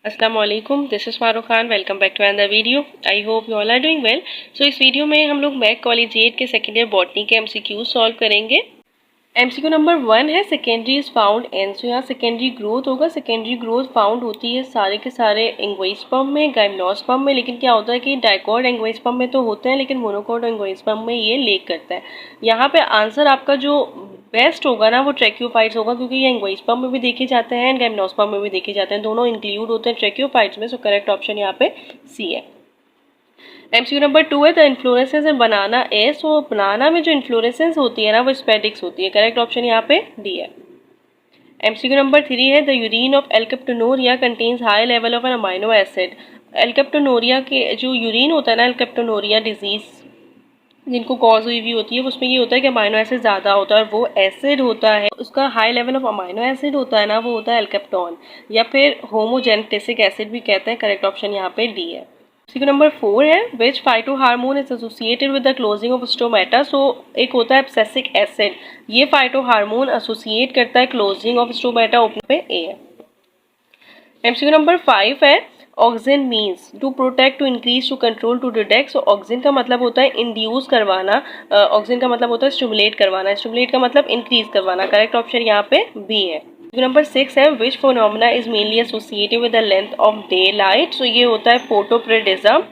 अस्सलाम वालेकुम, this is Farooq Khan. Welcome back to another video. I hope you all are doing well. So इस video में हम लोग मैक कॉलेज 8 के सेकेंड ईयर बॉटनी के एमसीक्यू सॉल्व करेंगे। एमसीक्यू नंबर 1 है secondary is found in. So यहाँ सेकेंडरी ग्रोथ होगा। सेकेंडरी ग्रोथ फाउंड होती है सारे के सारे एंगोइस्पर्म में, गाइम्नोस्पर्म में, लेकिन क्या होता है कि डाइकॉट एंगोइस्पर्म में तो होते हैं लेकिन मोनोकॉट एंगोइस्पर्म में ये लेक करता है। यहाँ पे आंसर आपका जो बेस्ट होगा ना वो ट्रैक्योफाइट्स होगा, क्योंकि ये एंगोइस्पर्म में भी देखे जाते हैं एंड गाइम्नोस्पर्म में भी देखे जाते हैं, दोनों इंक्लूड होते हैं ट्रैक्योफाइट्स में। सो करेक्ट ऑप्शन यहाँ पे सी है। एमसीक्यू नंबर 2 है द इन्फ्लोरेसेंस इन बनाना ए। सो बनाना में जो इन्फ्लोरेसेंस होती है ना वो स्पेडिक्स होती है। करेक्ट ऑप्शन यहाँ पे डी है। एमसीक्यू नंबर 3 है the urine of alkaptonuria contains high level of an amino acid. Alkaptonuria के जो यूरिन होता है ना, एल्केप्टोनोरिया डिजीज जिनको कॉज हुई होती है, उसमें ये होता है कि अमाइनो एसिड ज़्यादा होता है और वो एसिड होता है, उसका high level of amino acid होता है ना, वो होता है एल्केप्टोन या फिर होमोजेनेटिक एसिड भी कहते हैं। करेक्ट ऑप्शन यहाँ पे डी है। एमसीक्यू नंबर 4 है which phytohormone is associated with the closing of stomata. So एक होता है एब्सेसिक एसिड, ये फाइटो हार्मोन एसोसिएट करता है क्लोजिंग ऑफ स्टोमेटा। ओपन पे ए है। एमसीक्यू नंबर 5 है auxin means to protect, to increase, to control, to detect. So auxin का मतलब होता है इंड्यूस करवाना, ऑक्सिन का मतलब होता है स्टिमुलेट करवाना, स्टिमुलेट का मतलब इंक्रीज करवाना। करेक्ट ऑप्शन यहाँ पे बी है। नंबर 6 है which phenomena is mainly associated with the length of daylight. So ये होता है फोटोप्रेडिज्म।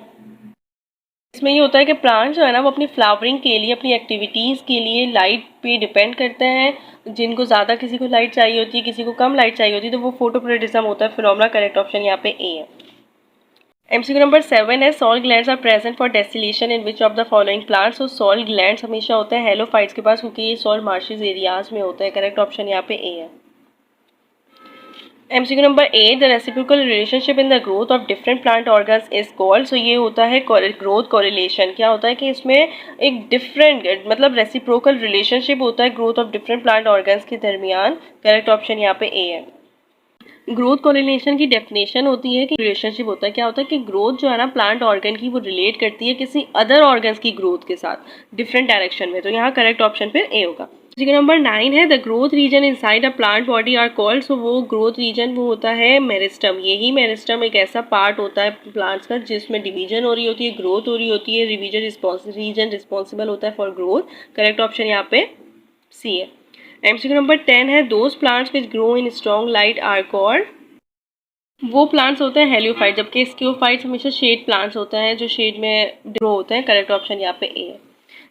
इसमें ये होता है कि प्लांट जो है ना वो अपनी फ्लावरिंग के लिए, अपनी एक्टिविटीज़ के लिए लाइट पे डिपेंड करते हैं। जिनको ज़्यादा किसी को लाइट चाहिए होती है, किसी को कम लाइट चाहिए होती है, तो वो फोटोप्रेडिज्म होता है फिनोमेना। करेक्ट ऑप्शन यहाँ पे ए है। एमसीक्यू नंबर 7 है salt glands are present for distillation in which of the following plants. तो सॉल्ट ग्लैंड्स हमेशा होते हैं हेलोफाइट्स के पास, क्योंकि ये सॉल्ट मार्शेस एरियाज में होते हैं। करेक्ट ऑप्शन यहाँ पे ए है। MCQ number 8 the reciprocal relationship in the growth of different plant organs is called. So ये होता है ग्रोथ कोरिलेशन। क्या होता है कि इसमें एक डिफरेंट मतलब रेसिप्रोकल रिलेशनशिप होता है growth of different plant organs के दरमियान। करेक्ट ऑप्शन यहाँ पे ए है। ग्रोथ कोरिलेशन की डेफिनेशन होती है कि रिलेशनशिप होता है, क्या होता है कि ग्रोथ जो है ना प्लांट ऑर्गन की वो रिलेट करती है किसी अदर ऑर्गन्स की ग्रोथ के साथ डिफरेंट डायरेक्शन में। तो यहाँ करेक्ट ऑप्शन फिर ए होगा। नंबर 9 है the growth region inside a plant body are called. So वो ग्रोथ रीजन वो होता है मेरिस्टम। यही मेरिस्टम एक ऐसा पार्ट होता है प्लांट्स का जिसमें डिवीजन हो रही होती है, ग्रोथ हो रही होती है। रीजन रिस्पॉन्सिबल होता है फॉर ग्रोथ। करेक्ट ऑप्शन यहाँ पे सी है। एमसीक्यू नंबर 10 है those plants which grow in strong light are called. वो प्लांट्स होते हैं हेलियोफाइट, जबकि स्कियोफाइट्स हमेशा शेड प्लांट्स होते हैं जो शेड में ग्रो होते हैं। करेक्ट ऑप्शन यहाँ पे ए है।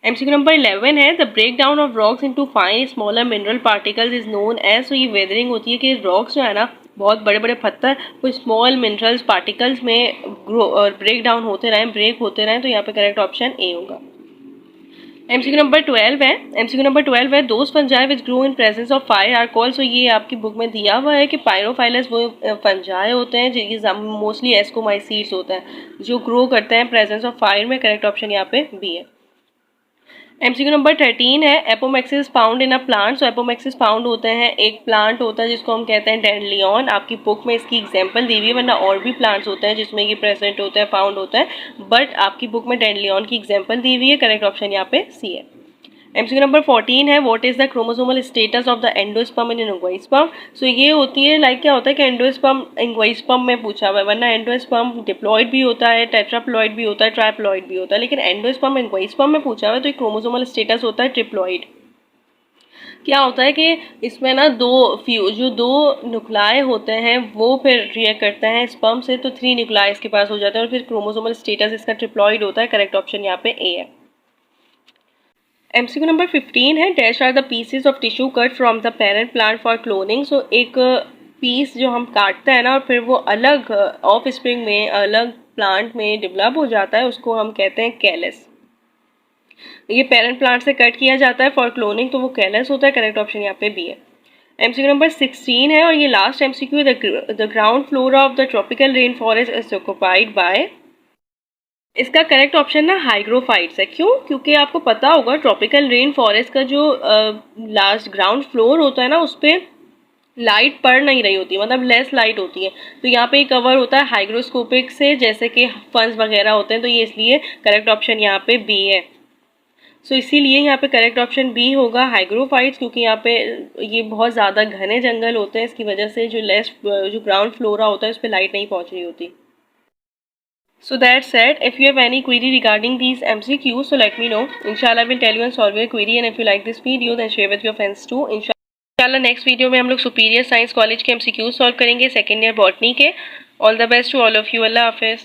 एमसीक्यू नंबर 11 है the break down of rocks into fine smaller mineral particles is known as. So ये वेदरिंग होती है कि रॉक्स जो है ना बहुत बड़े बड़े पत्थर वो स्मॉल मिनरल्स पार्टिकल्स में ब्रेक डाउन होते रहें, ब्रेक होते रहें। तो यहाँ पे करेक्ट ऑप्शन ए होगा। एमसीक्यू नंबर 12 है। एमसीक्यू नंबर 12 है those fungi which grow in presence of fire are called. So ये आपकी बुक में दिया हुआ है कि पायरोफाइलस वो फंजाई होते हैं जिनकी मोस्टली एस्कोमाइसीड्स होते हैं जो ग्रो करते हैं प्रेजेंस ऑफ फायर में। करेक्ट ऑप्शन यहाँ पे बी है। एमसीक्यू नंबर 13 है apomixis found in a plant. So apomixis found होते हैं, एक प्लांट होता है जिसको हम कहते हैं डैंडलियन। आपकी बुक में इसकी एग्जांपल दी हुई है, वरना और भी प्लांट्स होते हैं जिसमें ये प्रेजेंट होता है, फाउंड होता है, बट आपकी बुक में डैंडलियन की एग्जांपल दी हुई है। करेक्ट ऑप्शन यहाँ पे सी है। एमसीक्यू नंबर 14 है what is the chromosomal status of the endosperm in angiosperm. So ये होती है लाइक क्या होता है कि एंडोस्पर्म एंगोइस्पर्म में पूछा हुआ है, वरना एंडोस्पर्म डिप्लॉइड भी होता है, टेट्राप्लॉइड भी होता है, ट्राइप्लॉइड भी होता है, लेकिन एंडोस्पर्म एंगोइस्पर्म में पूछा हुआ है तो ये क्रोमोसोमल स्टेटस होता है ट्रिप्लॉइड। क्या होता है कि इसमें ना जो दो न्यूक्लाई होते हैं वो फिर रिएक्ट करते हैं स्पर्म से, तो 3 न्यूक्लाई इसके पास हो जाते हैं और फिर क्रोमोसोमल स्टेटस इसका ट्रिप्लॉइड होता है। करेक्ट ऑप्शन यहाँ पे ए है। एमसीक्यू नंबर 15 है dash are the pieces of tissue cut from the parent plant for cloning. So एक पीस जो हम काटते हैं ना और फिर वो अलग ऑफ स्प्रिंग में अलग प्लांट में डेवलप हो जाता है, उसको हम कहते हैं कैलस। ये पेरेंट प्लांट से कट किया जाता है फॉर क्लोनिंग, तो वो कैलस होता है। करेक्ट ऑप्शन यहाँ पे बी है। एमसीक्यू नंबर 16 है और ये last MCQ the ground floor of the tropical rain forest is occupied by. इसका करेक्ट ऑप्शन ना हाइग्रोफाइट्स है। क्यों? क्योंकि आपको पता होगा ट्रॉपिकल रेन फॉरेस्ट का जो लास्ट ग्राउंड फ्लोर होता है ना उस पर लाइट पड़ नहीं रही होती, मतलब लेस लाइट होती है, तो यहाँ पे कवर होता है हाइग्रोस्कोपिक से, जैसे कि फंस वगैरह होते हैं, तो ये इसलिए करेक्ट ऑप्शन यहाँ पे बी है। सो इसीलिए यहाँ पे करेक्ट ऑप्शन बी होगा हाइग्रोफाइट्स, क्योंकि यहाँ पे ये बहुत ज़्यादा घने जंगल होते हैं, इसकी वजह से जो ग्राउंड फ्लोरा होता है उस पर लाइट नहीं पहुँच रही होती. So that's it. If you have any query regarding these MCQs, so let me know. Inshallah, I will tell you and solve your query. And if you like this video, then share with your friends too. इंशाल्लाह next video में हम लोग superior science college के MCQs solve करेंगे second year botany के. All the best to all of you. अल्लाह हाफिज़.